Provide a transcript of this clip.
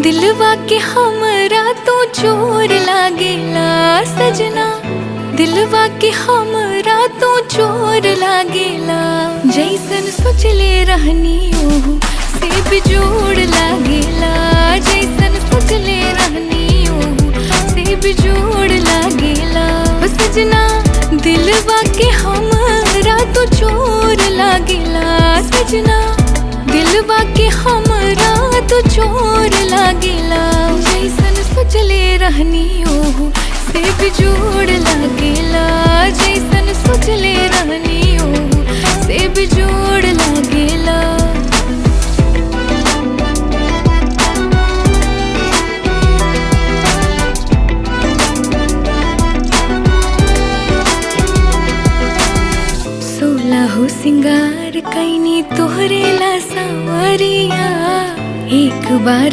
दिलवा के हमरा तो चोर लागेला सजना, दिलवा के हमरा तो चोर लागेला। जैसन सोचले रहनी ओहू से बिजोड़ लागेला, जैसन सोचले रहनी ओहू से बिजोड़ लागेला। सजना दिलवा के हमरा तो चोर लागेला, सजना दिलवा के हमरा तो चोर लागेला। जैसन सोचले रहनी ओहू से बिजोड़ लागेला, जैसन सोचले रहनी ओहू से बिजोड़ लागेला। सोलहो सिंगार कैनी तोहरे ला सावरिया, एक बार